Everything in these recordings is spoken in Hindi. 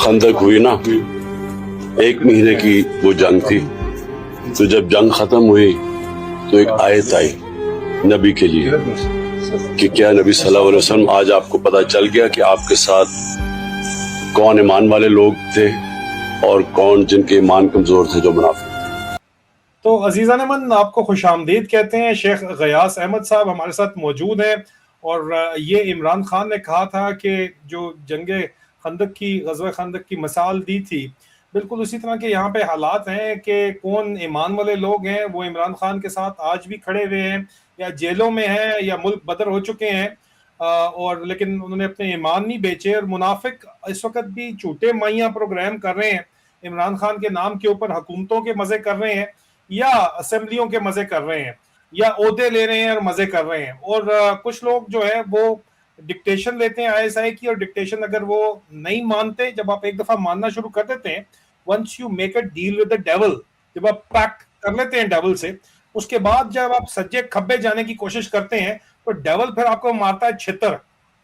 खंदक हुई ना, 1 महीने की वो जंग थी। तो जब जंग खत्म हुई तो एक आयत आई नबी के लिए कि क्या नबी सल्लल्लाहु अलैहि वसल्लम आज आपको पता चल गया कि आपके साथ कौन ईमान वाले लोग थे और कौन जिनके ईमान कमजोर थे, जो मुनाफिक। तो अजीज़ान मन, आपको खुशामदीद कहते हैं। शेख गयास अहमद साहब हमारे साथ मौजूद हैं और ये इमरान खान ने कहा था कि जो जंग खंदक की ग़ज़वा खंदक की मिसाल दी थी, बिल्कुल उसी तरह के यहाँ पे हालात हैं कि कौन ईमान वाले लोग हैं वो इमरान खान के साथ आज भी खड़े हुए हैं या जेलों में हैं या मुल्क बदर हो चुके हैं। और लेकिन उन्होंने अपने ईमान नहीं बेचे और मुनाफिक इस वक्त भी झूठे माइया प्रोग्राम कर रहे हैं, इमरान खान के नाम के ऊपर हुकूमतों के मजे कर रहे हैं या असेंबलियों के मजे कर रहे हैं या ओहदे ले रहे हैं और मजे कर रहे हैं। और कुछ लोग जो है वो डिक्टेशन लेते हैं आईएसआई की, और डिक्टेशन अगर वो नहीं मानते, जब आप एक दफा मानना शुरू कर देते हैं, once you make a deal with the devil, जब आप पैक्ट कर लेते हैं डेविल से, उसके बाद जब आप सज्जे खब्बे जाने की कोशिश करते हैं तो डेविल फिर आपको मारता है छितर।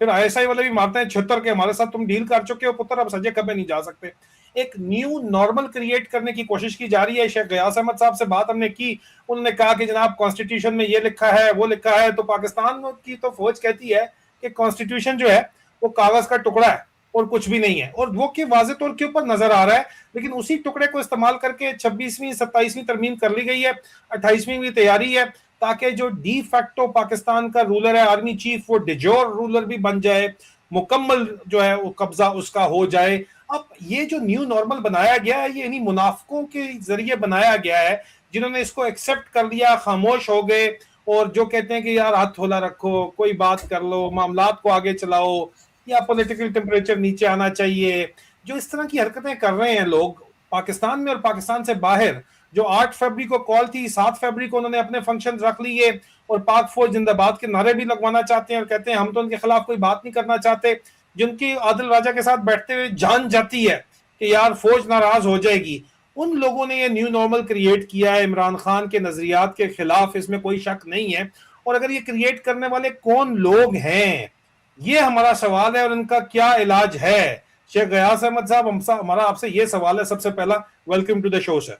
फिर आईएसआई वाले भी मारते हैं छितर के हमारे साथ तुम डील कर चुके हो पुत्र, अब सज्जे खब्बे नहीं जा सकते। एक न्यू नॉर्मल क्रिएट करने की कोशिश की जा रही है। शेख गयास अहमद साहब से बात हमने की, उन्होंने कहा कि जनाब कॉन्स्टिट्यूशन में ये लिखा है वो लिखा है। तो पाकिस्तान की तो फौज कहती है कि कॉन्स्टिट्यूशन जो है वो कागज का टुकड़ा है और कुछ भी नहीं है, और वो कि वाज़ेह तौर के ऊपर नजर आ रहा है। लेकिन उसी टुकड़े को इस्तेमाल करके 26वीं 27वीं तरमीम कर ली गई है, 28वीं भी तैयारी है, ताकि जो डी फैक्टो पाकिस्तान का रूलर है आर्मी चीफ, वो डिजोर रूलर भी बन जाए, मुकम्मल जो है वो कब्जा उसका हो जाए। अब ये जो न्यू नॉर्मल बनाया गया है, ये इन्हीं मुनाफिकों के जरिए बनाया गया है जिन्होंने इसको एक्सेप्ट कर लिया, खामोश हो गए और जो कहते हैं कि यार हाथ थोला रखो, कोई बात कर लो, मामलात को आगे चलाओ, या पॉलिटिकल टेम्परेचर नीचे आना चाहिए। जो इस तरह की हरकतें कर रहे हैं लोग पाकिस्तान में और पाकिस्तान से बाहर, जो 8 फरवरी को कॉल थी, 7 फरवरी को उन्होंने अपने फंक्शन रख लिए और पाक फौज जिंदाबाद के नारे भी लगवाना चाहते हैं और कहते हैं हम तो उनके खिलाफ कोई बात नहीं करना चाहते, जिनकी आदिल राजा के साथ बैठते हुए जान जाती है कि यार फौज नाराज हो जाएगी। उन लोगों ने ये न्यू नॉर्मल क्रिएट किया है इमरान खान के नजरियात के खिलाफ, इसमें कोई शक नहीं है। और अगर ये क्रिएट करने वाले कौन लोग हैं, ये हमारा सवाल है और इनका क्या इलाज है। शेख गयास अहमद साहब, हमारा आपसे ये सवाल है सबसे पहला। Welcome to the show sir.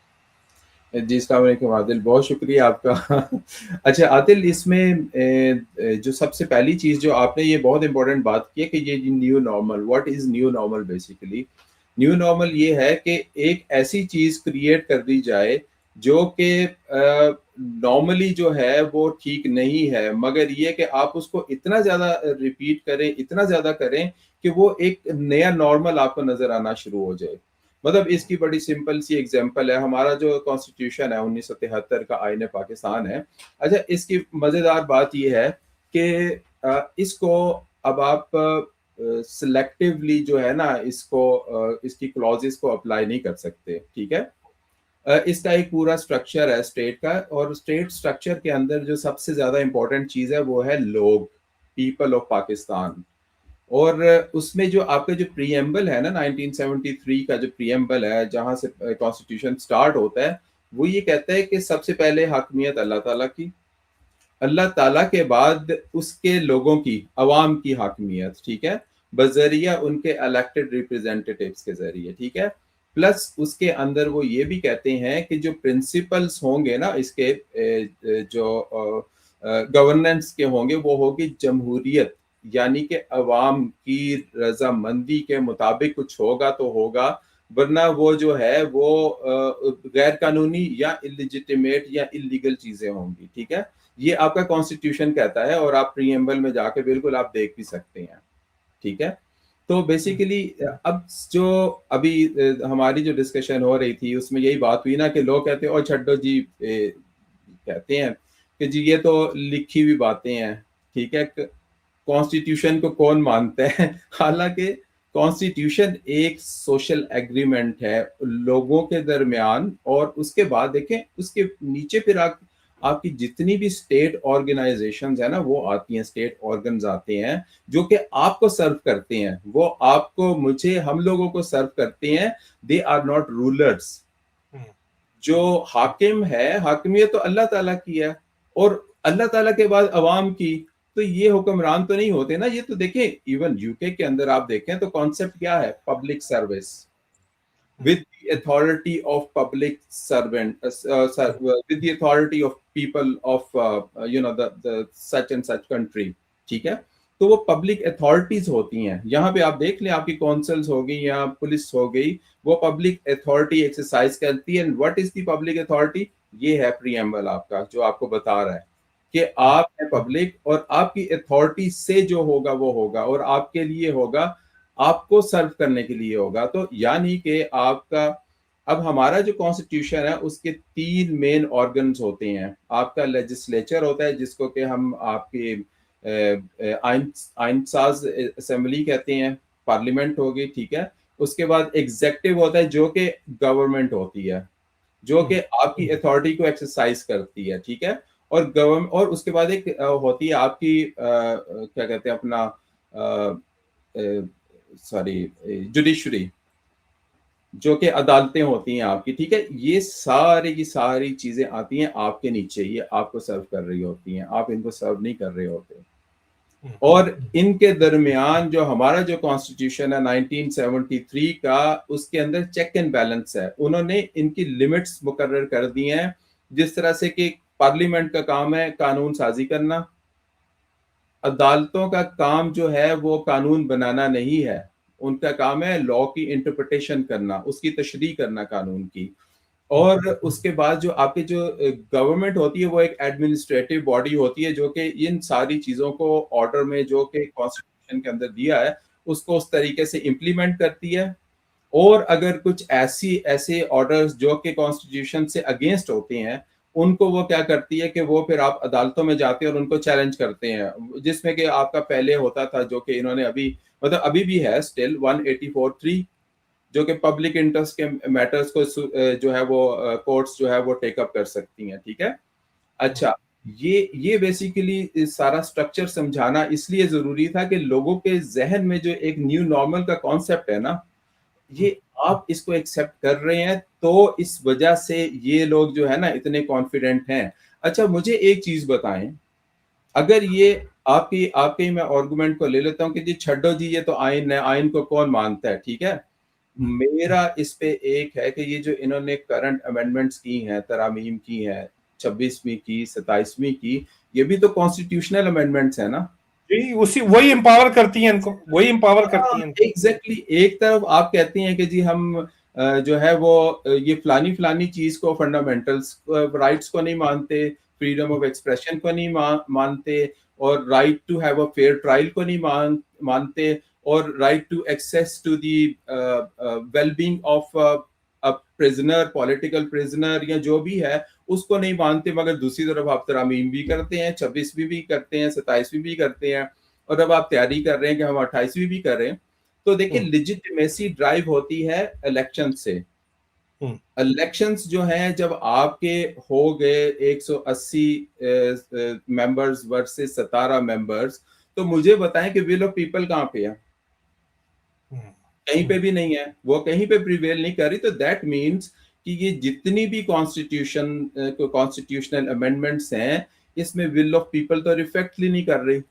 जी अस्सलाम वालेकुम आदिल, बहुत शुक्रिया आपका। अच्छा आदिल, इसमें जो सबसे पहली चीज़ जो आपने ये बहुत इंपॉर्टेंट बात की है कि ये new normal, what is new normal. Basically new normal ये है कि एक ऐसी चीज़ क्रिएट कर दी जाए जो कि नॉर्मली जो है वो ठीक नहीं है, मगर ये कि आप उसको इतना ज़्यादा रिपीट करें, इतना ज़्यादा करें कि वो एक नया नॉर्मल आपको नज़र आना शुरू हो जाए। मतलब इसकी बड़ी सिंपल सी एग्जांपल है, हमारा जो कॉन्स्टिट्यूशन है 1973 का आईन पाकिस्तान है। अच्छा, इसकी मज़ेदार बात यह है कि इसको अब आप सिलेक्टिवली जो है ना, इसको इसकी क्लॉजेस को अप्लाई नहीं कर सकते, ठीक है। इसका एक पूरा स्ट्रक्चर है स्टेट का, और स्टेट स्ट्रक्चर के अंदर जो सबसे ज़्यादा इंपॉर्टेंट चीज़ है वो है लोग, पीपल ऑफ पाकिस्तान। और उसमें जो आपका जो प्रीएम्बल है ना, 1973 का जो प्रीएम्बल है जहां से कॉन्स्टिट्यूशन स्टार्ट होता है, वो ये कहता है कि सबसे पहले हकमियत अल्लाह ताला की, अल्लाह ताला के बाद उसके लोगों की, अवाम की हकमियत, ठीक है, बजरिया उनके इलेक्टेड रिप्रेजेंटेटिव्स के जरिए, ठीक है। प्लस उसके अंदर वो ये भी कहते हैं कि जो प्रिंसिपल्स होंगे ना इसके, जो गवर्नेंस के होंगे, वो होगी जमहूरियत, यानी कि अवाम की रजामंदी के मुताबिक कुछ होगा तो होगा, वरना वो जो है वो गैर कानूनी या इलिजिटिमेट या इलीगल चीजें होंगी, ठीक है। ये आपका कॉन्स्टिट्यूशन कहता है और आप प्रीएम्बल में जाके बिल्कुल आप देख भी सकते हैं, ठीक है। तो बेसिकली अब जो अभी हमारी जो डिस्कशन हो रही थी उसमें यही बात हुई ना कि लोग कहते हैं और छड्डो जी, कहते हैं कि जी ये तो लिखी हुई बातें हैं, ठीक है, कॉन्स्टिट्यूशन को कौन मानता है। हालांकि कॉन्स्टिट्यूशन एक सोशल एग्रीमेंट है लोगों के दरमियान, और उसके बाद देखें उसके नीचे फिर आपकी जितनी भी स्टेट ऑर्गेनाइजेशंस है ना, वो आती हैं, स्टेट ऑर्गन्स आते हैं जो कि आपको सर्व करते हैं, वो आपको, मुझे, हम लोगों को सर्व करते हैं। They are not rulers. जो हाकिम है, हाकिमियत तो अल्लाह ताला की है, और अल्लाह ताला के बाद अवाम की, तो ये हुक्मरान तो नहीं होते ना। ये तो देखें इवन यूके के अंदर आप देखें तो कॉन्सेप्ट क्या है, public service, with the authority of public servant, with the authority of people of the such and such country. ठीक है, तो वो पब्लिक अथॉरिटीज होती हैं. यहाँ पे आप देख लें, आपकी काउंसिल्स हो गई या पुलिस हो गई, वो पब्लिक अथॉरिटी एक्सरसाइज करती है. And what is the public authority? ये है प्रीएम्बल आपका, जो आपको बता रहा है कि आप है पब्लिक और आपकी अथॉरिटी से जो होगा वो होगा और आपके लिए होगा, आपको सर्व करने के लिए होगा. तो यानी कि आपका, अब हमारा जो कॉन्स्टिट्यूशन है उसके 3 मेन ऑर्गन्स होते हैं. आपका लेजिस्लेचर होता है, जिसको कि हम आपके आइनसाज असेंबली कहते हैं, पार्लियामेंट हो गई, ठीक है. उसके बाद एग्जेक्टिव होता है, जो कि गवर्नमेंट होती है, जो कि आपकी अथॉरिटी को एक्सरसाइज करती है, ठीक है. और गवर्नमेंट, और उसके बाद एक होती है आपकी क्या कहते हैं अपना जुडिशरी, जो कि अदालतें होती हैं आपकी, ठीक है. ये सारी की सारी चीजें आती हैं आपके नीचे, ये आपको सर्व कर रही होती हैं, आप इनको सर्व नहीं कर रहे होते. और इनके दरमियान जो हमारा जो कॉन्स्टिट्यूशन है 1973 का, उसके अंदर चेक एंड बैलेंस है. उन्होंने इनकी लिमिट्स मुकर्रर कर दी हैं, जिस तरह से कि पार्लियामेंट का काम है कानून साजी करना, अदालतों का काम जो है वो कानून बनाना नहीं है, उनका काम है लॉ की इंटरप्रिटेशन करना, उसकी तशरीह करना कानून की. और उसके बाद जो आपकी जो गवर्नमेंट होती है वो एक एडमिनिस्ट्रेटिव बॉडी होती है, जो कि इन सारी चीजों को ऑर्डर में जो कि कॉन्स्टिट्यूशन के अंदर दिया है उसको उस तरीके से इम्प्लीमेंट करती है. और अगर कुछ ऐसे ऑर्डर्स जो कि कॉन्स्टिट्यूशन से अगेंस्ट होते हैं, उनको वो क्या करती है कि वो फिर आप अदालतों में जाते हैं और उनको चैलेंज करते हैं, जिसमें कि आपका पहले होता था, जो कि इन्होंने अभी भी है स्टिल 184(3), जो कि पब्लिक इंटरेस्ट के मैटर्स को जो है वो कोर्ट्स जो है वो टेकअप कर सकती हैं, ठीक है. अच्छा, ये बेसिकली सारा स्ट्रक्चर समझाना इसलिए जरूरी था कि लोगों के जहन में जो एक न्यू नॉर्मल का कॉन्सेप्ट है ना, ये आप इसको एक्सेप्ट कर रहे हैं, तो इस वजह से ये लोग जो है ना इतने कॉन्फिडेंट हैं. अच्छा, मुझे एक चीज बताएं, अगर ये आपके मैं आर्गुमेंट को ले लेता हूं कि जी छड्डो जी, ये तो आइन है, आइन को कौन मानता है, ठीक है. मेरा इस पे एक है कि ये जो इन्होंने करंट अमेंडमेंट्स की हैं, तरामीम की हैं, 26वीं की, 27वीं की, ये भी तो कॉन्स्टिट्यूशनल अमेंडमेंट्स है ना जी. वही एम्पावर करती हैं इनको, वही एम्पावर करती हैं. एग्जैक्टली. एक तरफ आप कहते हैं कि जी हम जो है वो ये फलानी चीज को, फंडामेंटल्स राइट्स को नहीं मानते, फ्रीडम ऑफ एक्सप्रेशन को नहीं मानते, और right to have a fair trial को नहीं मानते, और right to access to the wellbeing of a prisoner, political prisoner या जो भी है, उसको नहीं मानते. मगर दूसरी तरफ आप तरामीम भी करते हैं, 26वीं भी करते हैं, 27वीं भी करते हैं, और अब आप तैयारी कर रहे हैं कि हम 28वीं भी कर रहे हैं. तो देखिए, लेजिटिमेसी ड्राइव होती है इलेक्शन से. इलेक्शंस जो हैं, जब आपके हो गए 180 मेंबर्स वर्सेस 17 मेंबर्स, तो मुझे बताएं कि विल ऑफ पीपल कहाँ पे है? कहीं पे भी नहीं है, वो कहीं पे प्रिवेल नहीं कर रही. तो दैट मीन्स कि ये जितनी भी कॉन्स्टिट्यूशनल अमेंडमेंट्स हैं, इसमें विल ऑफ पीपल तो रिफ्लेक्ट ही नहीं कर रही.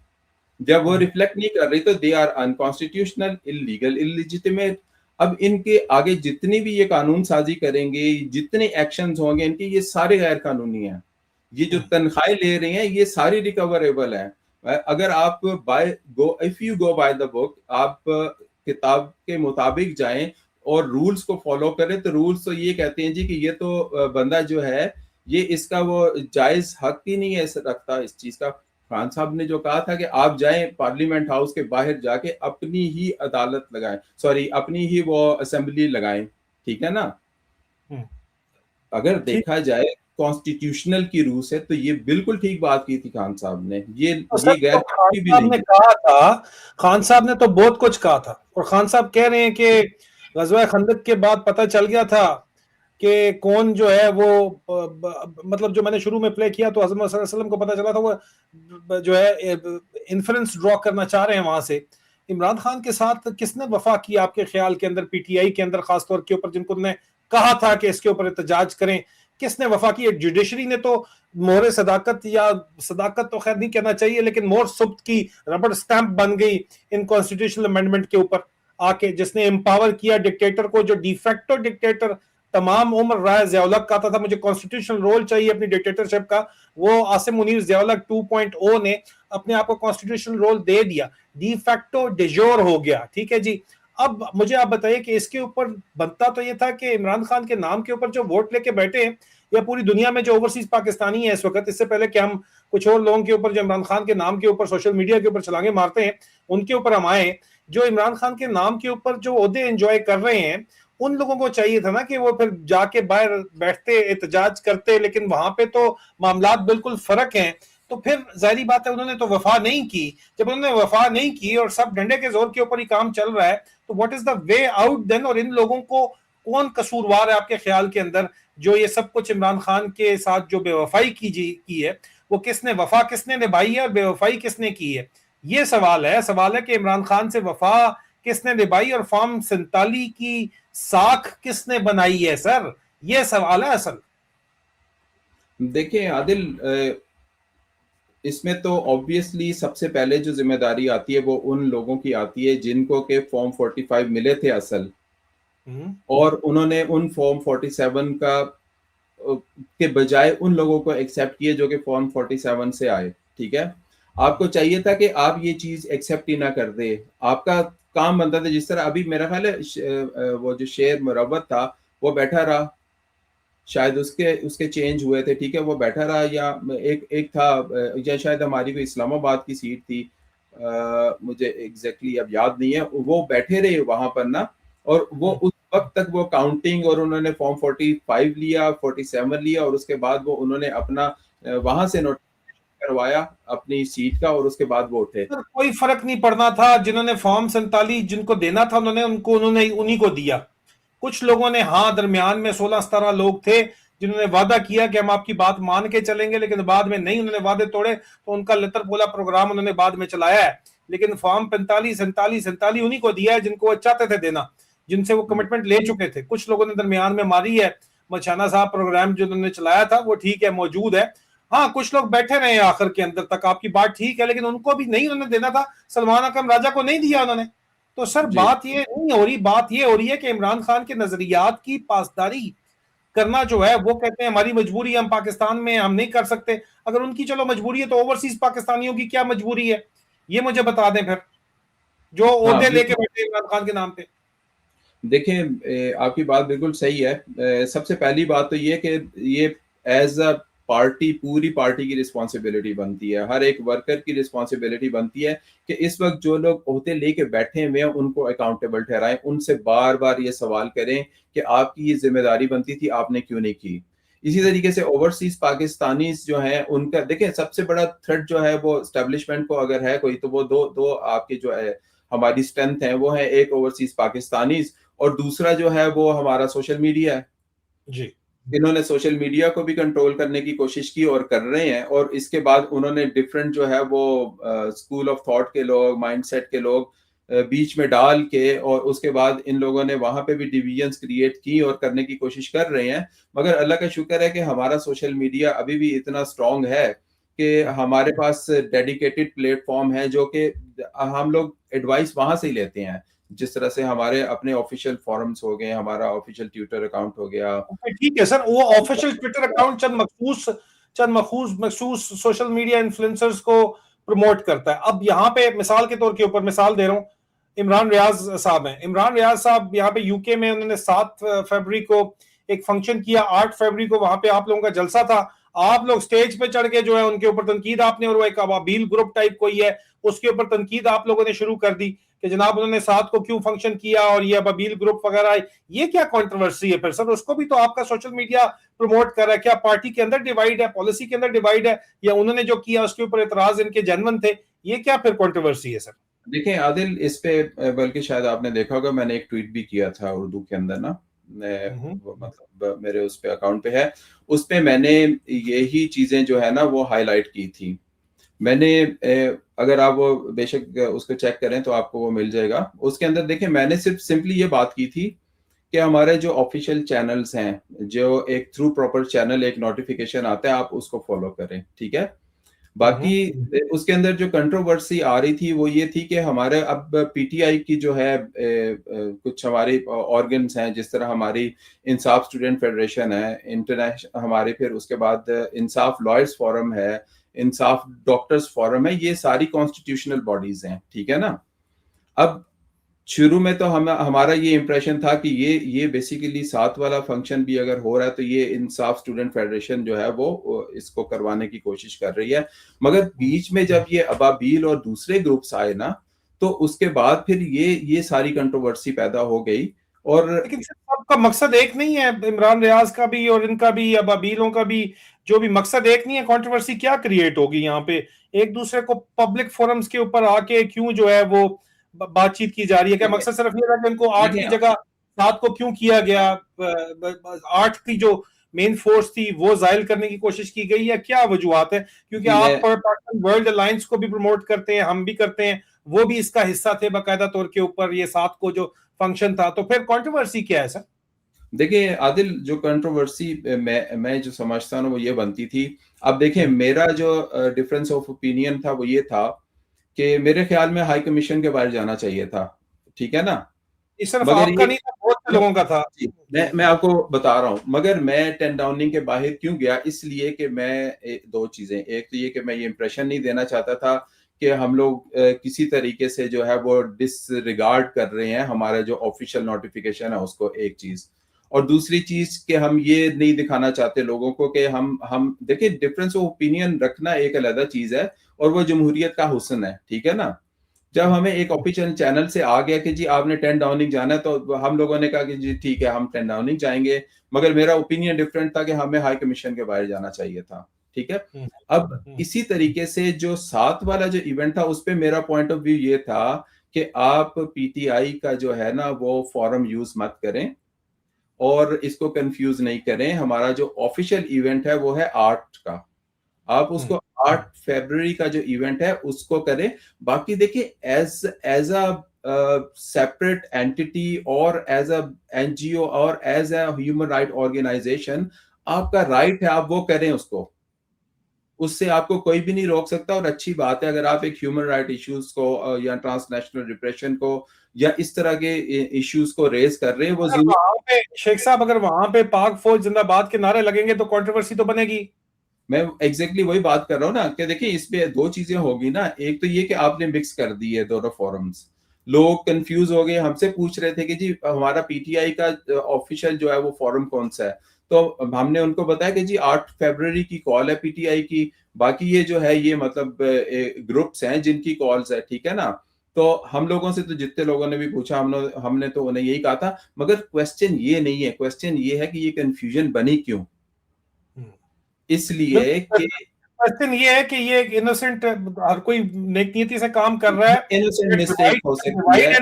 जब वो रिफ्लेक्ट नहीं कर रही तो they are unconstitutional, illegal, illegitimate. अब इनके आगे जितनी भी ये कानून साजी करेंगे, जितने एक्शंस होंगे इनके, ये सारे गैर कानूनी हैं. ये जो तनख्वाहें ले रहे हैं, ये सारी रिकवरेबल है. अगर आप if you go by the book, आप किताब के मुताबिक जाएं और रूल्स को फॉलो करें, तो रूल्स तो ये कहते हैं जी कि ये तो बंदा जो है, ये इसका वो जायज हक ही नहीं है रखता इस चीज का. खान साहब ने जो कहा था कि आप जाएं पार्लियामेंट हाउस के बाहर जाके अपनी ही अदालत लगाएं, सॉरी अपनी ही वो असेंबली लगाएं, ठीक है ना. अगर देखा जाए कॉन्स्टिट्यूशनल की रूल्स है, तो ये बिल्कुल ठीक बात की थी खान साहब ने. ये गैर खान साहब ने कहा था, खान साहब ने तो बहुत कुछ कहा था. और खान साहब कह रहे हैं कि गज़वा खंदक के बाद पता चल गया था कि कौन जो है वो, मतलब जो मैंने शुरू में प्ले किया, तो हज़रत मोहम्मद सल्लल्लाहु अलैहि वसल्लम को पता चला था, वो जो है इन्फ्लुएंस ड्रॉ करना चाह रहे हैं वहां से. इमरान खान के साथ किसने वफा की आपके ख्याल के अंदर, पीटीआई के अंदर खासतौर के ऊपर, जिनको उन्होंने कहा था कि इसके ऊपर एहतजाज करें, किसने वफा की? जुडिशरी ने तो मोहर सदाकत, या सदाकत तो खैर नहीं कहना चाहिए, लेकिन मोहर सुब्त की रबड़ स्टैंप बन गई इन कॉन्स्टिट्यूशनल अमेंडमेंट के ऊपर. आके, जिसने एम्पावर किया डिक्टेटर को, जो डिफेक्टो डिक्टेटर तमाम उम्र रहा है। ज़ियाउल-हक कहता था मुझे कॉन्स्टिट्यूशनल रोल चाहिए अपनी डिक्टेटरशिप का, वो आसिम मुनीर ज़ियाउल-हक 2.0 ने अपने आप को कॉन्स्टिट्यूशनल रोल दे दिया, डिफेक्टो डिजोर हो गया, ठीक है जी। अब मुझे आप बताइए कि इसके ऊपर बनता तो ये था कि इमरान खान के नाम के ऊपर जो वोट लेके बैठे हैं, या पूरी दुनिया में जो ओवरसीज पाकिस्तानी है इस वक्त, इससे पहले कि हम कुछ और लोगों के ऊपर जो इमरान खान के नाम के ऊपर सोशल मीडिया के ऊपर छलांगे मारते हैं, उनके ऊपर हम आए, जो इमरान खान के नाम के ऊपर जो ओहदे एंजॉय कर रहे हैं, उन लोगों को चाहिए था ना कि वो फिर जाके बाहर बैठते, एहतजाज करते, लेकिन वहां पे तो मामलात बिल्कुल फर्क हैं। तो फिर जाहिर बात है उन्होंने तो वफा नहीं की। जब उन्होंने वफा नहीं की और सब डंडे के जोर के ऊपर ही काम चल रहा है, तो what is the way out then? और इन लोगों को कौन कसूरवार है आपके ख्याल के अंदर, जो ये सब कुछ इमरान खान के साथ जो बेवफाई की है, वो किसने वफा किसने निभाई है और बेवफाई किसने की है? ये सवाल है कि इमरान खान से वफा किसने निभाई और फॉर्म 47 की साख किसने बनाई है सर? ये सवाल है असल। देखिए आदिल, इसमें तो ऑब्वियसली सबसे पहले जो जिम्मेदारी आती है वो उन लोगों की आती है जिनको के फॉर्म 45 मिले थे असल, और उन्होंने उन फॉर्म 47 का के बजाय उन लोगों को एक्सेप्ट किए जो कि फॉर्म 47 से आए। ठीक है, आपको चाहिए था कि आप ये चीज एक्सेप्ट ही ना कर दे, आपका काम बनता था। जिस तरह अभी मेरा ख्याल है वो जो शेर मुरव्वत था वो बैठा रहा, शायद उसके चेंज हुए थे, ठीक है, वो बैठा रहा, या एक था, या शायद हमारी कोई इस्लामाबाद की सीट थी, मुझे एग्जैक्टली अब याद नहीं है, वो बैठे रहे वहां पर ना, और वो उस वक्त तक वो काउंटिंग, और उन्होंने फॉर्म 45 लिया, 47 लिया, और उसके बाद वो उन्होंने अपना वहां से नोटिफिकेशन करवाया अपनी सीट का, और उसके बाद वो उठे। कोई फर्क नहीं पड़ना था, जिन्होंने फॉर्म 47 जिनको देना था उन्होंने उन्हीं को दिया। कुछ लोगों ने, हाँ, दरमियान में 16-17 लोग थे जिन्होंने वादा किया कि हम आपकी बात मान के चलेंगे, लेकिन बाद में नहीं, उन्होंने वादे तोड़े, तो उनका लतर पोला प्रोग्राम उन्होंने बाद में चलाया है। लेकिन फॉर्म 45, 47 उन्हीं को दिया है जिनको वो चाहते थे देना, जिनसे वो कमिटमेंट ले चुके थे। कुछ लोगों ने दरमियान में मारी है। मचाना साहब प्रोग्राम जो उन्होंने चलाया था वो ठीक है, मौजूद है। हाँ, कुछ लोग बैठे रहे आखिर के अंदर तक, आपकी बात ठीक है, लेकिन उनको भी नहीं उन्होंने देना था। सलमान अकरम राजा को नहीं दिया उन्होंने। तो सर बात ये नहीं हो रही, बात ये हो रही है कि इमरान खान के नजरियात की पासदारी करना जो है, वो कहते हैं हमारी मजबूरी है, हम पाकिस्तान में हम नहीं कर सकते। अगर उनकी चलो मजबूरी है, तो ओवरसीज पाकिस्तानियों की क्या मजबूरी है? ये मुझे बता दें फिर, जो ओहदे लेके बैठे इमरान खान के नाम पे। देखिए, आपकी बात बिल्कुल सही है। सबसे पहली बात तो ये कि ये एज अ पार्टी, पूरी पार्टी की रिस्पॉन्सिबिलिटी बनती है, हर एक वर्कर की रिस्पॉन्सिबिलिटी बनती है कि इस वक्त जो लोग ओहदे लेके बैठे हुए हैं उनको अकाउंटेबल ठहराएं, उनसे बार बार ये सवाल करें कि आपकी ये जिम्मेदारी बनती थी, आपने क्यों नहीं की। इसी तरीके से ओवरसीज पाकिस्तानी जो हैं उनका, देखें, सबसे बड़ा थ्रेट जो है वो एस्टेब्लिशमेंट को अगर है कोई, तो वो दो आपके जो है हमारी स्ट्रेंथ है, वो है एक ओवरसीज पाकिस्तानी, और दूसरा जो है वो हमारा सोशल मीडिया है जी। इन्होंने सोशल मीडिया को भी कंट्रोल करने की कोशिश की और कर रहे हैं, और इसके बाद उन्होंने डिफरेंट जो है वो स्कूल ऑफ थॉट के लोग, माइंडसेट के लोग बीच में डाल के, और उसके बाद इन लोगों ने वहां पे भी डिवीजन्स क्रिएट की और करने की कोशिश कर रहे हैं। मगर अल्लाह का शुक्र है कि हमारा सोशल मीडिया अभी भी इतना स्ट्रांग है कि हमारे पास डेडिकेटेड प्लेटफॉर्म है, जो कि हम लोग एडवाइस वहां से ही लेते हैं। जिस तरह से हमारे अपने ऑफिशियल फोरम्स हो गए, हमारा ऑफिशियल ट्विटर अकाउंट हो गया। ठीक है सर, वो ऑफिशियल ट्विटर अकाउंट चंद मखसूस सोशल मीडिया इन्फ्लुएंसर्स को प्रमोट करता है। अब यहाँ पे मिसाल के तौर के ऊपर मिसाल दे रहा हूँ, इमरान रियाज साहब हैं। इमरान रियाज साहब यहाँ पे यूके में, उन्होंने 7 फरवरी को एक फंक्शन किया, 8 फरवरी को वहां पे आप लोगों का जलसा था। आप लोग स्टेज पे चढ़ के जो है उनके ऊपर तनकीद आपने, और वो एक अबाबील ग्रुप टाइप कोई है उसके ऊपर तनकीद आप लोगों ने शुरू कर दी कि जनाब उन्होंने 7 को क्यों फंक्शन किया, और ये अबाबील ग्रुप वगैरह। ये क्या कंट्रोवर्सी है फिर सर? उसको भी तो आपका सोशल मीडिया प्रमोट कर रहा है। क्या पार्टी के अंदर डिवाइड है, पॉलिसी के अंदर डिवाइड है, या उन्होंने जो किया उसके ऊपर एतराज इनके जेन्युइन थे? ये क्या फिर कंट्रोवर्सी है सर? देखिए आदिल, इस पे बल्कि शायद आपने देखा होगा, मैंने एक ट्वीट भी किया था उर्दू के अंदर ना, मतलब मेरे उस पे अकाउंट पे है, उस पे मैंने यही चीजें जो है ना वो हाईलाइट की थी। मैंने अगर आप वो बेशक उसको चेक करें तो आपको वो मिल जाएगा। उसके अंदर देखें, मैंने सिर्फ सिंपली ये बात की थी कि हमारे जो ऑफिशियल चैनल्स हैं, जो एक थ्रू प्रॉपर चैनल एक नोटिफिकेशन आता है, आप उसको फॉलो करें, ठीक है। बाकी उसके अंदर जो कंट्रोवर्सी आ रही थी वो ये थी कि हमारे अब पीटीआई की जो है कुछ हमारे ऑर्गन्स हैं, जिस तरह हमारी इंसाफ स्टूडेंट फेडरेशन है, इंटरनेशनल हमारे, फिर उसके बाद इंसाफ लॉयर्स फोरम है, इंसाफ डॉक्टर्स फोरम है, ये सारी कॉन्स्टिट्यूशनल बॉडीज हैं, ठीक है ना। अब शुरू में तो हमारा ये इंप्रेशन था कि ये बेसिकली 7 वाला फंक्शन भी अगर हो रहा है तो ये इंसाफ स्टूडेंट फेडरेशन जो है वो इसको करवाने की कोशिश कर रही है। मगर बीच में जब ये अबाबील और दूसरे ग्रुप्स आए ना, तो उसके बाद फिर ये सारी कंट्रोवर्सी पैदा हो गई। और लेकिन सबका मकसद एक नहीं है, इमरान रियाज का भी और इनका भी, अबाबीलों का भी, जो भी मकसद एक नहीं है। कंट्रोवर्सी क्या क्रिएट होगी यहाँ पे? एक दूसरे को पब्लिक फोरम्स के ऊपर आके क्यों जो है वो बातचीत की जा रही है? क्या मकसद सिर्फ ये था कि उनको 8 की जगह 7 को क्यों किया गया? 8 की जो मेन फोर्स थी वो जायल करने की कोशिश की गई, या क्या वजूहत है? क्योंकि आप वर्ल्ड अलायंस को भी प्रमोट करते हैं, हम भी करते हैं, वो भी इसका हिस्सा थे बाकायदा तौर के ऊपर, ये 7 को जो फंक्शन था। तो फिर कंट्रोवर्सी क्या है सर? देखिए आदिल, जो कंट्रोवर्सी मैं जो समझता हूँ वो ये बनती थी। अब देखें, मेरा जो डिफरेंस ऑफ ओपिनियन था वो ये था कि मेरे ख्याल में हाई कमीशन के बाहर जाना चाहिए था, ठीक है ना। सिर्फ मगर आपका नहीं था, बहुत से लोगों का था। मैं आपको बता रहा हूँ, मगर मैं 10 डाउनिंग के बाहर क्यों गया, इसलिए कि मैं दो चीजें, एक तो ये कि मैं ये इंप्रेशन नहीं देना चाहता था कि हम लोग किसी तरीके से जो है वो डिसरिगार्ड कर रहे हैं हमारा जो ऑफिशियल नोटिफिकेशन है उसको, एक चीज। और दूसरी चीज कि हम ये नहीं दिखाना चाहते लोगों को कि हम देखिए, डिफरेंस ऑफ ओपिनियन रखना एक अलग चीज है और वो जमहूरियत का हुस्न है, ठीक है ना। जब हमें एक ऑफिशियल चैनल से आ गया कि जी आपने 10 डाउनिंग जाना है, तो हम लोगों ने कहा कि जी ठीक है हम 10 डाउनिंग जाएंगे, मगर मेरा ओपिनियन डिफरेंट था कि हमें हाई कमीशन के बाहर जाना चाहिए था, ठीक है। अब इसी तरीके से जो 7 वाला जो इवेंट था उस पे मेरा पॉइंट ऑफ व्यू ये था कि आप पीटीआई का जो है ना वो फॉरम यूज मत करें और इसको कंफ्यूज नहीं करें। हमारा जो ऑफिशियल इवेंट है वो है 8 का, आप उसको 8 फरवरी का जो इवेंट है उसको करें। बाकी देखिए, एज अ सेपरेट एंटिटी और एज अ एनजीओ और as a human right organisation आपका राइट है, आप वो करें उसको, उससे आपको कोई भी नहीं रोक सकता। और अच्छी बात है अगर आप एक ह्यूमन राइट इश्यूज को या ट्रांसनेशनल रिप्रेशन को या इस तरह के इश्यूज को रेज कर रहे हैं, वो वहां पे शेख साहब, अगर वहां पे पाक फौज जिंदाबाद के नारे लगेंगे तो कंट्रोवर्सी तो बनेगी। मैं एग्जैक्टली वही बात कर रहा हूँ ना कि देखिए इसमें दो चीजें होगी ना। एक तो ये कि आपने मिक्स कर दी है दोनों फॉरम्स, लोग कंफ्यूज हो गए, हमसे पूछ रहे थे कि जी हमारा पीटीआई का ऑफिशियल जो है वो फॉरम कौन सा है, तो हमने उनको बताया कि जी 8 फरवरी की कॉल है पीटीआई की, बाकी ये जो है ये मतलब ग्रुप्स हैं जिनकी कॉल्स है, ठीक है ना। तो हम लोगों से तो जितने लोगों ने भी पूछा हमने तो उन्हें यही कहा था, मगर क्वेश्चन ये नहीं है, क्वेश्चन ये है कि ये कंफ्यूजन बनी क्यों। इसलिए कि क्वेश्चन ये है कि ये एक इनोसेंट, हर कोई नेक नीति से काम कर रहा है, इनोसेंट मिस्टेक हो सकती है,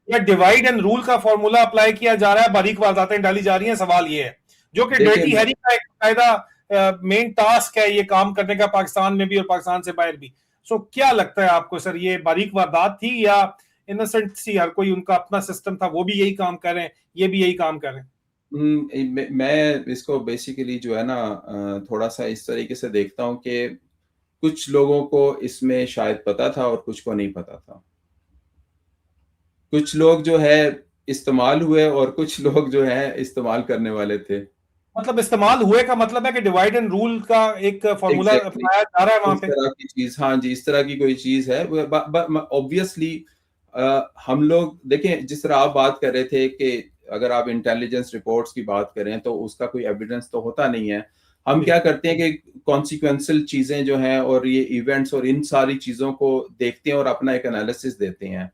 या डिवाइड एंड रूल का फॉर्मूला अप्लाई किया जा रहा है, बारीक वारदातें डाली जा रही हैं। सवाल ये है, जो कि डर्टी हैरी का एक कायदा मेन टास्क है ये काम करने का, पाकिस्तान में भी और पाकिस्तान से बाहर भी। सो क्या लगता है आपको सर, ये बारीक वारदात थी या इनोसेंट सी, हर कोई उनका अपना सिस्टम था, वो भी यही काम कर रहे हैं, ये भी यही काम कर रहे हैं? मैं इसको बेसिकली जो है ना थोड़ा सा इस तरीके से देखता हूं कि कुछ लोगों को इसमें शायद पता था और कुछ को नहीं पता था। कुछ लोग जो है इस्तेमाल हुए और कुछ लोग जो है इस्तेमाल करने वाले थे। मतलब इस्तेमाल हुए का मतलब है कि डिवाइड एंड रूल का एक फॉर्मूला अपनाया जा रहा है वहां पे, इस तरह की चीज, हाँ जी, इस तरह की कोई चीज है। ऑब्वियसली हम लोग देखें, जिस तरह आप बात कर रहे थे कि अगर आप इंटेलिजेंस रिपोर्ट्स की बात करें तो उसका कोई एविडेंस तो होता नहीं है। हम क्या करते हैं कि कॉन्सिक्वेंशियल चीजें जो हैं और ये इवेंट्स और इन सारी चीजों को देखते हैं और अपना एक एनालिसिस देते हैं।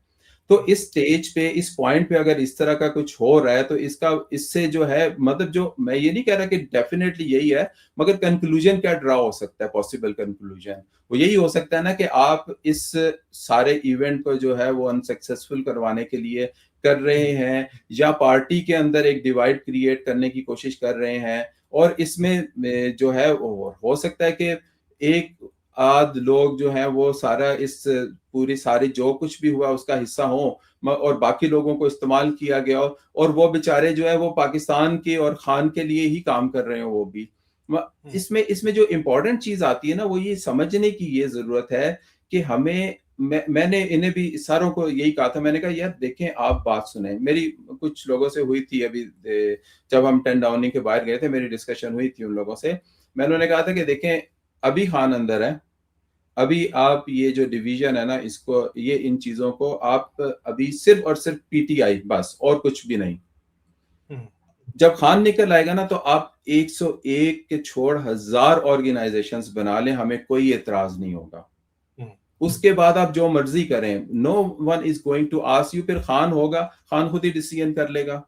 तो इस स्टेज पे, इस पॉइंट पे अगर इस तरह का कुछ हो रहा है तो इससे जो है, मतलब जो मैं ये नहीं कह रहा कि डेफिनेटली यही है, मगर कंक्लूजन क्या ड्रा हो सकता है, पॉसिबल कंक्लूजन वो यही हो सकता है ना कि आप इस सारे इवेंट को जो है वो अनसक्सेसफुल करवाने के लिए कर रहे हैं, या पार्टी के अंदर एक डिवाइड क्रिएट करने की कोशिश कर रहे हैं। और इसमें जो है हो सकता है कि एक आध लोग जो हैं वो सारा इस पूरी सारी जो कुछ भी हुआ उसका हिस्सा हो और बाकी लोगों को इस्तेमाल किया गया हो, और वो बेचारे जो है वो पाकिस्तान के और खान के लिए ही काम कर रहे हो वो भी। इसमें इसमें जो इम्पोर्टेंट चीज आती है ना, वो ये समझने की ये जरूरत है कि हमें, मैंने इन्हें भी सारों को यही कहा था, मैंने कहा यार देखें, आप बात सुने, मेरी कुछ लोगों से हुई थी अभी, जब हम 10 डाउनिंग के बाहर गए थे, मेरी डिस्कशन हुई थी उन लोगों से। मैंने उन्हें कहा था कि देखें, अभी खान अंदर है, अभी आप ये जो डिवीजन है ना, इसको, ये इन चीजों को आप अभी सिर्फ और सिर्फ पीटीआई बस, और कुछ भी नहीं। जब खान निकल आएगा ना, तो आप 101 के छोड़ 1000 ऑर्गेनाइजेशंस बना लें, हमें कोई एतराज नहीं होगा। उसके बाद आप जो मर्जी करें, no one is going to ask you. फिर खान होगा, खान खुद ही डिसीजन कर लेगा।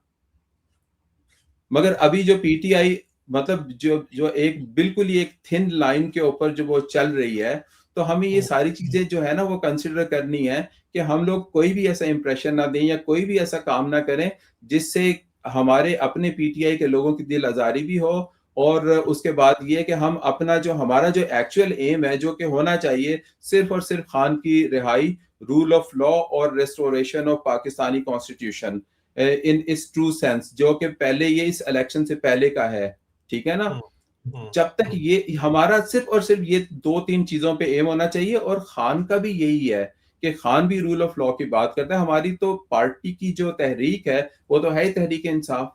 मगर अभी जो पीटीआई, मतलब जो जो एक बिल्कुल ही एक थिन लाइन के ऊपर जो वो चल रही है, तो हमें ये सारी चीजें जो है ना, वो कंसिडर करनी है कि हम लोग कोई भी ऐसा इंप्रेशन ना दें या कोई भी ऐसा काम ना करें जिससे हमारे अपने पीटीआई के लोगों की दिल आजारी भी हो। और उसके बाद ये कि हम अपना जो, हमारा जो एक्चुअल एम है, जो कि होना चाहिए सिर्फ और सिर्फ खान की रिहाई, रूल ऑफ लॉ और restoration of Pakistani constitution in इस ट्रू सेंस, जो कि पहले ये इस इलेक्शन से पहले का है, ठीक है ना। जब तक ये हमारा सिर्फ और सिर्फ ये 2-3 चीजों पे एम होना चाहिए, और खान का भी यही है कि खान भी रूल ऑफ लॉ की बात करता है। हमारी तो पार्टी की जो तहरीक है, वो तो है तहरीक इंसाफ,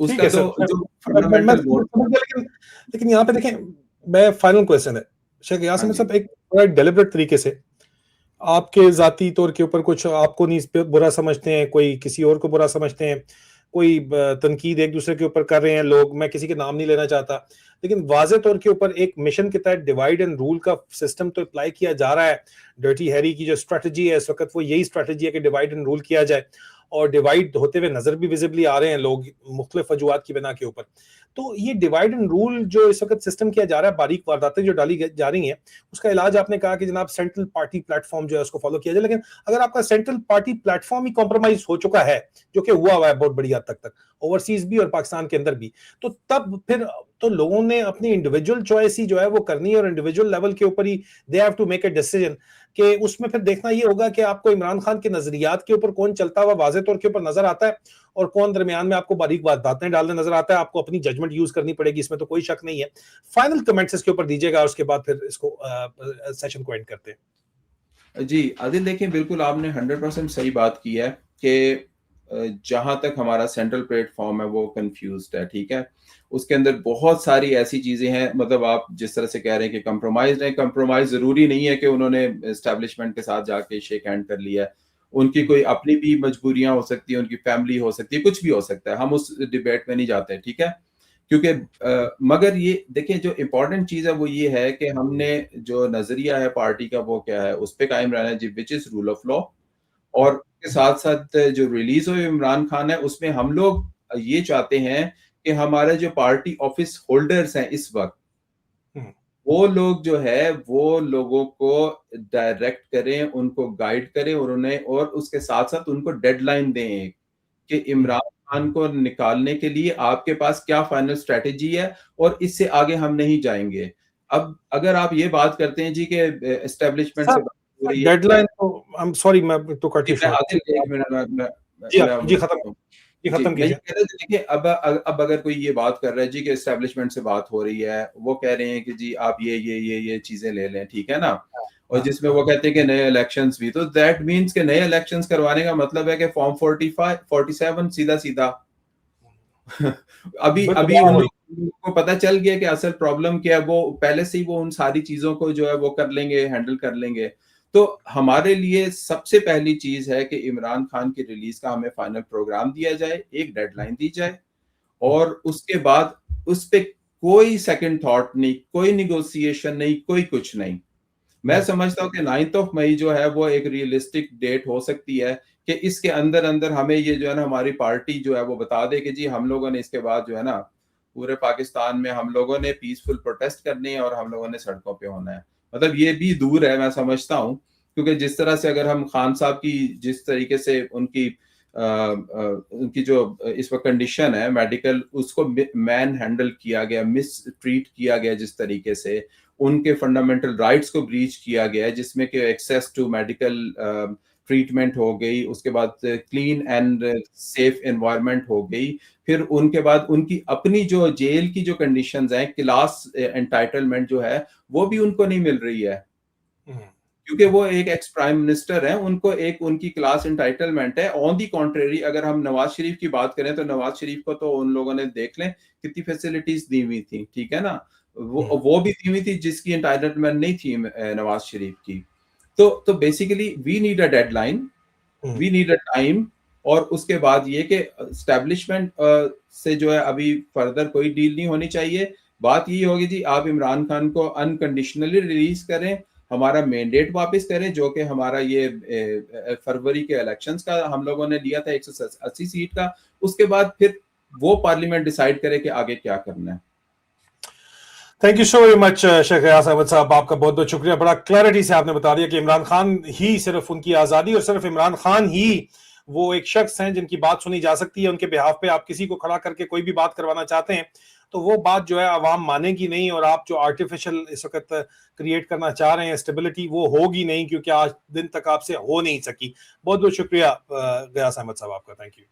उसका तो जो फंडामेंटल लेकिन यहाँ पे देखें, मैं फाइनल क्वेश्चन है शेख यास अहमद साहब, एक बड़ा डेलिब्रेट तरीके से आपके जाती तौर के ऊपर कुछ आपको नहीं बुरा समझते हैं, कोई किसी और को बुरा समझते हैं, कोई तनकीद एक दूसरे के ऊपर कर रहे हैं लोग, मैं किसी के नाम नहीं लेना चाहता, लेकिन वाज़े तौर के ऊपर एक मिशन के तहत डिवाइड एंड रूल का सिस्टम तो अप्लाई किया जा रहा है। डर्टी हैरी की जो स्ट्रेटजी है इस वक्त, वो यही स्ट्रेटजी है कि डिवाइड एंड रूल किया जाए, और डिवाइड होते हुए नजर भी विजिबली आ रहे हैं लोग मुख्तलिफ वजूहात की बिना के ऊपर। तो ये डिवाइड एंड रूल जो इस वक्त सिस्टम किया जा रहा है, बारीक वारदातें जो डाली जा रही हैं, उसका इलाज आपने कहा कि जनाब सेंट्रल पार्टी प्लेटफॉर्म जो है उसको फॉलो किया जाए। लेकिन अगर आपका सेंट्रल पार्टी प्लेटफॉर्म ही कॉम्प्रोमाइज हो चुका है, जो कि हुआ है बहुत बड़ी हद तक ओवरसीज भी और पाकिस्तान के अंदर भी, तो तब फिर तो लोगों ने अपनी इंडिविजुअल चॉइस ही जो है वो करनी है, और इंडिविजुअल लेवल के ऊपर ही they have to make a decision कि उसमें फिर देखना ये होगा कि आपको इमरान खान के नजरियात के ऊपर कौन चलता हुआ वाज़े तौर के ऊपर नजर आता है, और कौन दरमियान में आपको बारीक बातें डालने नजर आता है। आपको अपनी जजमेंट यूज करनी पड़ेगी, इसमें तो कोई शक नहीं है। फाइनल कमेंट्स इसके ऊपर दीजिएगा, उसके बाद फिर इसको सेशन को एंड करते हैं। जी आदिल, देखिए बिल्कुल आपने 100% सही बात की है कि जहां तक हमारा सेंट्रल प्लेटफॉर्म है वो कंफ्यूज्ड है, ठीक है। उसके अंदर बहुत सारी ऐसी चीजें हैं, मतलब आप जिस तरह से कह रहे हैं कि कंप्रोमाइज नहीं, कंप्रोमाइज जरूरी नहीं है कि उन्होंने एस्टेब्लिशमेंट के साथ जाके शेक हैंड कर लिया है। उनकी कोई अपनी भी मजबूरियां हो सकती है, उनकी फैमिली हो सकती है, कुछ भी हो सकता है, हम उस डिबेट में नहीं जाते, ठीक है। क्योंकि मगर ये देखिए, जो इम्पोर्टेंट चीज है वो ये है कि हमने जो नजरिया है पार्टी का वो क्या है, उस पर कायम रहना है जी, which is rule of law. और के साथ साथ जो रिलीज हुए इमरान खान है, उसमें हम लोग ये चाहते हैं कि हमारे जो पार्टी ऑफिस होल्डर्स हैं इस वक्त, वो लोग जो है वो लोगों को डायरेक्ट करें, उनको गाइड करें, और उन्हें, और उसके साथ साथ उनको डेडलाइन दें कि इमरान खान को निकालने के लिए आपके पास क्या फाइनल स्ट्रेटेजी है, और इससे आगे हम नहीं जाएंगे। अब अगर आप ये बात करते हैं जी कि एस्टेब्लिशमेंट से डेडलाइन तो आई एम सॉरी, मैं तो कट यू शॉर्ट। एक मिनट जी खत्म कीजिए। देखिए अब अगर कोई ये बात कर रहा है जी कि एस्टेब्लिशमेंट से बात हो रही है, वो कह रहे हैं कि जी आप ये चीजें ले लें, ठीक है ना, और जिसमें वो कहते हैं कि नए इलेक्शंस भी, तो दैट मींस कि नए इलेक्शंस करवाने का मतलब है कि फॉर्म 47 सीधा अभी उन लोगों को पता चल गया कि असल प्रॉब्लम क्या है, वो पहले से ही वो उन सारी चीजों को जो है वो कर लेंगे, हैंडल कर लेंगे। तो हमारे लिए सबसे पहली चीज है कि इमरान खान की रिलीज का हमें फाइनल प्रोग्राम दिया जाए, एक डेडलाइन दी जाए, और उसके बाद उस पे कोई सेकंड थॉट नहीं, कोई निगोशिएशन नहीं, कोई कुछ नहीं। मैं समझता हूँ कि 9 मई जो है वो एक रियलिस्टिक डेट हो सकती है कि इसके अंदर हमें ये जो है ना, हमारी पार्टी जो है वो बता दे कि जी हम लोगों ने इसके बाद जो है ना पूरे पाकिस्तान में हम लोगों ने पीसफुल प्रोटेस्ट करनी है और हम लोगों ने सड़कों पे होना है। मतलब ये भी दूर है, मैं समझता हूँ, क्योंकि जिस तरह से अगर हम खान साहब की जिस तरीके से उनकी जो इस वक्त कंडीशन है मेडिकल, उसको मैन हैंडल किया गया, मिस ट्रीट किया गया, जिस तरीके से उनके फंडामेंटल राइट्स को ब्रीच किया गया है, जिसमें कि एक्सेस टू मेडिकल ट्रीटमेंट हो गई, उसके बाद क्लीन एंड सेफ एनवायरनमेंट हो गई, फिर उनके बाद उनकी अपनी जो जेल की जो कंडीशंस हैं, क्लास एंटाइटलमेंट जो है वो भी उनको नहीं मिल रही है, क्योंकि वो एक एक्स प्राइम मिनिस्टर हैं, उनको एक उनकी क्लास एंटाइटलमेंट है। ऑन दी कॉन्ट्रेरी अगर हम नवाज शरीफ की बात करें तो नवाज शरीफ को तो उन लोगों ने देख लें कितनी फैसिलिटीज दी हुई थी, ठीक है ना, वो भी दी हुई थी जिसकी एंटाइटलमेंट नहीं थी नवाज शरीफ की। तो basically we need a deadline, we need a time, और उसके बाद ये कि एस्टेब्लिशमेंट से जो है अभी फर्दर कोई डील नहीं होनी चाहिए। बात ये होगी जी, आप इमरान खान को अनकंडीशनली रिलीज करें, हमारा मैंडेट वापस करें जो कि हमारा ये फरवरी के इलेक्शंस का हम लोगों ने लिया था 180 सीट का, उसके बाद फिर वो पार्लियामेंट डिसाइड करे कि आगे क्या करना है। Thank you so very much Sheikh Gayas Ahmed sahab, आपका बहुत बहुत शुक्रिया। बड़ा क्लैरिटी से आपने बता दिया कि इमरान खान ही सिर्फ उनकी आज़ादी और सिर्फ इमरान खान ही वो एक शख्स हैं जिनकी बात सुनी जा सकती है। उनके बिहाफ पे आप किसी को खड़ा करके कोई भी बात करवाना चाहते हैं तो वो बात जो है आवाम मानेगी नहीं, और आप जो आर्टिफिशियल इस वक्त क्रिएट करना चाह रहे हैं स्टेबिलिटी, वो होगी नहीं, क्योंकि आज दिन तक आपसे हो नहीं सकी। बहुत बहुत शुक्रिया गयास अहमद साहब आपका, थैंक यू।